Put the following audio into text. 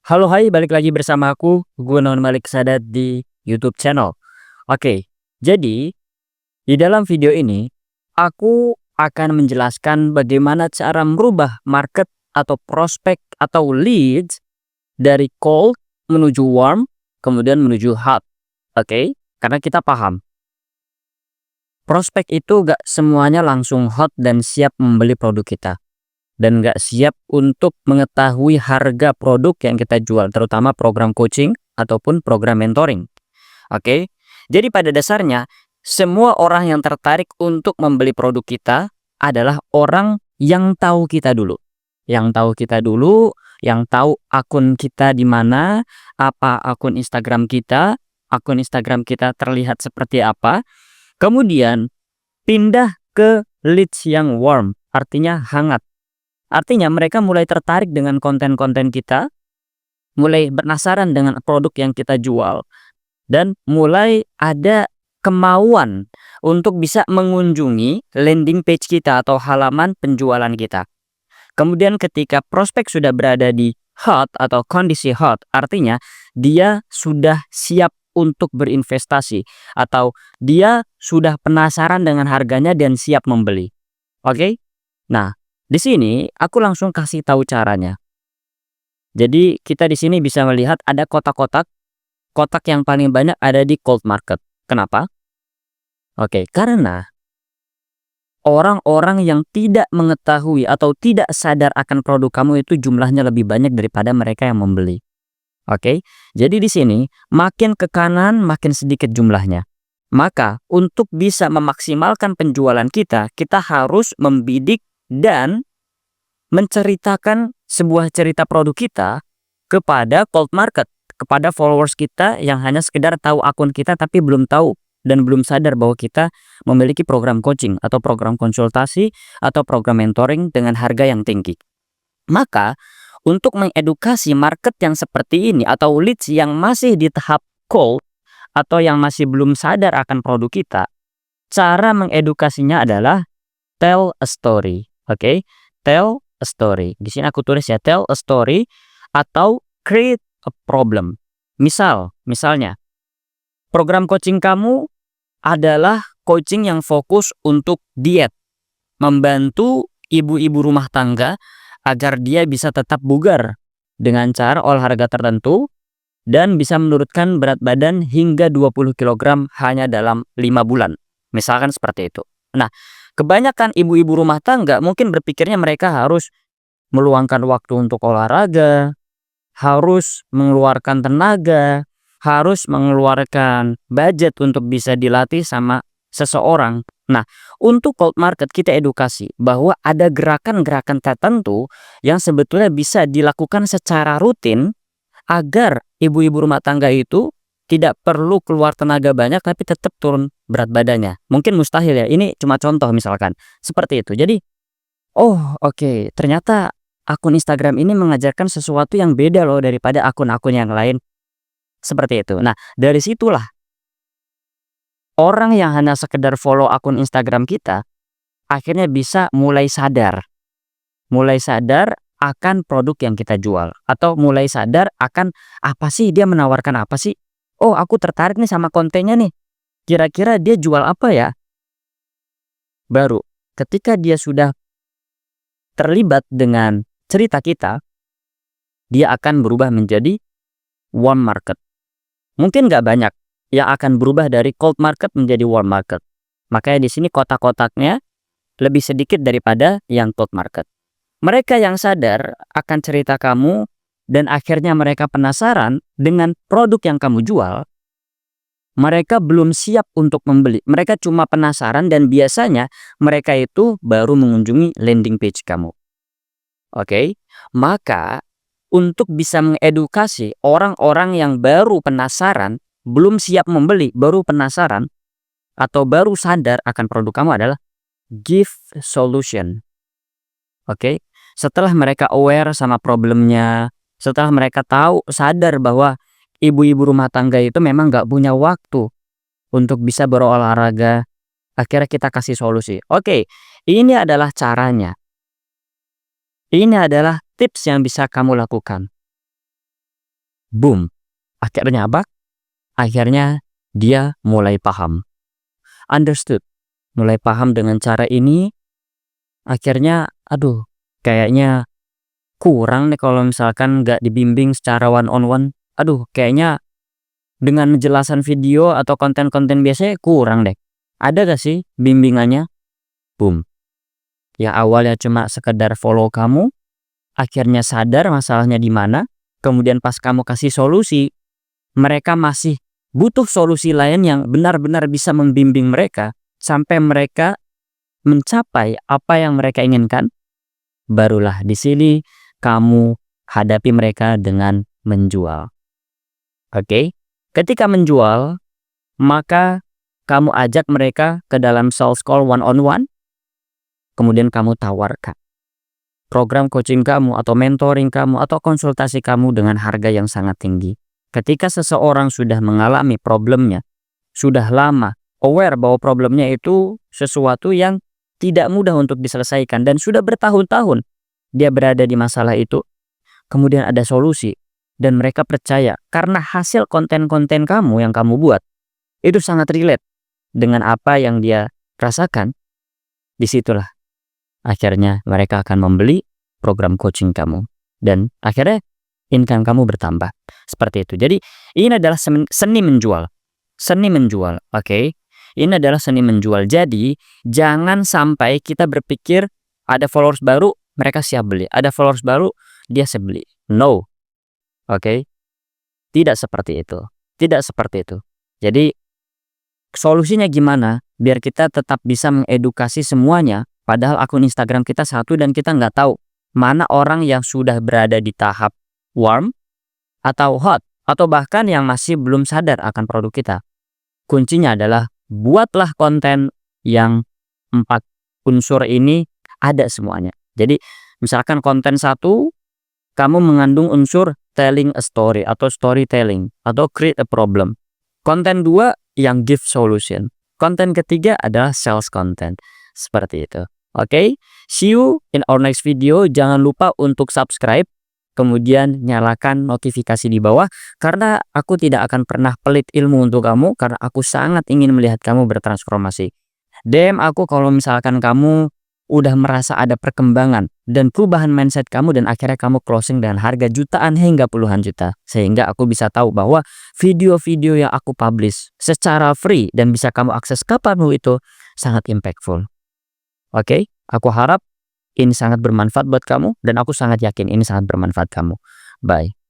Halo, hai, balik lagi bersama aku, Gunawan Malik Sadat di YouTube channel. Oke, jadi di dalam video ini aku akan menjelaskan bagaimana cara merubah market atau prospek atau leads dari cold menuju warm, kemudian menuju hot. Oke, karena kita paham prospek itu gak semuanya langsung hot dan siap membeli produk kita. Dan nggak siap untuk mengetahui harga produk yang kita jual, terutama program coaching ataupun program mentoring. Oke, jadi pada dasarnya semua orang yang tertarik untuk membeli produk kita adalah orang yang tahu kita dulu, yang tahu akun kita di mana, apa akun Instagram kita terlihat seperti apa, kemudian pindah ke leads yang warm, artinya hangat. Artinya mereka mulai tertarik dengan konten-konten kita, mulai penasaran dengan produk yang kita jual, dan mulai ada kemauan untuk bisa mengunjungi landing page kita atau halaman penjualan kita. Kemudian ketika prospek sudah berada di hot atau kondisi hot, artinya dia sudah siap untuk berinvestasi atau dia sudah penasaran dengan harganya dan siap membeli. Oke? Nah, di sini aku langsung kasih tahu caranya. Jadi kita di sini bisa melihat ada kotak-kotak. Kotak yang paling banyak ada di cold market. Kenapa? Oke, karena orang-orang yang tidak mengetahui atau tidak sadar akan produk kamu itu jumlahnya lebih banyak daripada mereka yang membeli. Oke, jadi di sini makin ke kanan makin sedikit jumlahnya. Maka untuk bisa memaksimalkan penjualan kita harus membidik dan menceritakan sebuah cerita produk kita kepada cold market, kepada followers kita yang hanya sekedar tahu akun kita tapi belum tahu dan belum sadar bahwa kita memiliki program coaching atau program konsultasi atau program mentoring dengan harga yang tinggi. Maka untuk mengedukasi market yang seperti ini atau leads yang masih di tahap cold atau yang masih belum sadar akan produk kita, cara mengedukasinya adalah tell a story. Oke, tell a story. Di sini aku tulis ya, tell a story atau create a problem. Misalnya, program coaching kamu adalah coaching yang fokus untuk diet, membantu ibu-ibu rumah tangga agar dia bisa tetap bugar dengan cara olahraga tertentu dan bisa menurunkan berat badan hingga 20 kg hanya dalam 5 bulan. Misalkan seperti itu. Nah, kebanyakan ibu-ibu rumah tangga mungkin berpikirnya mereka harus meluangkan waktu untuk olahraga, harus mengeluarkan tenaga, harus mengeluarkan budget untuk bisa dilatih sama seseorang. Nah, untuk cold market kita edukasi bahwa ada gerakan-gerakan tertentu yang sebetulnya bisa dilakukan secara rutin agar ibu-ibu rumah tangga itu tidak perlu keluar tenaga banyak tapi tetap turun berat badannya. Mungkin mustahil ya, ini cuma contoh misalkan. Seperti itu. Jadi, oh oke, ternyata akun Instagram ini mengajarkan sesuatu yang beda loh daripada akun-akun yang lain. Seperti itu. Nah, dari situlah orang yang hanya sekedar follow akun Instagram kita akhirnya bisa mulai sadar. Mulai sadar akan produk yang kita jual. Atau mulai sadar akan apa sih dia menawarkan apa sih. Oh, aku tertarik nih sama kontennya nih. Kira-kira dia jual apa ya? Baru ketika dia sudah terlibat dengan cerita kita, dia akan berubah menjadi warm market. Mungkin nggak banyak yang akan berubah dari cold market menjadi warm market. Makanya di sini kotak-kotaknya lebih sedikit daripada yang cold market. Mereka yang sadar akan cerita kamu dan akhirnya mereka penasaran dengan produk yang kamu jual, mereka belum siap untuk membeli. Mereka cuma penasaran dan biasanya mereka itu baru mengunjungi landing page kamu. Oke, maka untuk bisa mengedukasi orang-orang yang baru penasaran, belum siap membeli, baru penasaran, atau baru sadar akan produk kamu adalah give solution. Oke, setelah mereka aware sama problemnya, setelah mereka sadar bahwa ibu-ibu rumah tangga itu memang nggak punya waktu untuk bisa berolahraga, akhirnya kita kasih solusi. Oke, ini adalah caranya. Ini adalah tips yang bisa kamu lakukan. Boom. Akhirnya apa? Akhirnya dia mulai paham. Understood. Mulai paham dengan cara ini. Akhirnya, aduh, kayaknya kurang nih kalau misalkan nggak dibimbing secara one on one. Aduh, kayaknya dengan penjelasan video atau konten-konten biasanya kurang deh. Ada gak sih bimbingannya? Boom. Yang awalnya cuma sekedar follow kamu, akhirnya sadar masalahnya di mana, kemudian pas kamu kasih solusi, mereka masih butuh solusi lain yang benar-benar bisa membimbing mereka sampai mereka mencapai apa yang mereka inginkan. Barulah di sini kamu hadapi mereka dengan menjual. Oke? Ketika menjual, maka kamu ajak mereka ke dalam sales call one on one. Kemudian kamu tawarkan program coaching kamu atau mentoring kamu atau konsultasi kamu dengan harga yang sangat tinggi. Ketika seseorang sudah mengalami problemnya, sudah lama aware bahwa problemnya itu sesuatu yang tidak mudah untuk diselesaikan dan sudah bertahun-tahun dia berada di masalah itu, kemudian ada solusi dan mereka percaya karena hasil konten-konten kamu yang kamu buat itu sangat relate dengan apa yang dia rasakan, disitulah akhirnya mereka akan membeli program coaching kamu dan akhirnya income kamu bertambah. Seperti itu. Jadi ini adalah seni menjual. Seni menjual, oke? Ini adalah seni menjual. Jadi jangan sampai kita berpikir ada followers baru, mereka siap beli. Ada followers baru, dia siap beli. No. Oke? Tidak seperti itu. Tidak seperti itu. Jadi solusinya gimana? Biar kita tetap bisa mengedukasi semuanya. Padahal akun Instagram kita satu dan kita nggak tahu mana orang yang sudah berada di tahap warm atau hot atau bahkan yang masih belum sadar akan produk kita. Kuncinya adalah buatlah konten yang 4 unsur ini ada semuanya. Jadi misalkan konten 1 kamu mengandung unsur telling a story atau storytelling atau create a problem. Konten 2 yang give solution. Konten ketiga adalah sales content. Seperti itu. Oke, see you in our next video. Jangan lupa untuk subscribe, kemudian nyalakan notifikasi di bawah, karena aku tidak akan pernah pelit ilmu untuk kamu, karena aku sangat ingin melihat kamu bertransformasi. DM aku kalau misalkan kamu udah merasa ada perkembangan dan perubahan mindset kamu dan akhirnya kamu closing dengan harga jutaan hingga puluhan juta. Sehingga aku bisa tahu bahwa video-video yang aku publish secara free dan bisa kamu akses kapanpun itu sangat impactful. Oke, aku harap ini sangat bermanfaat buat kamu dan aku sangat yakin ini sangat bermanfaat kamu. Bye.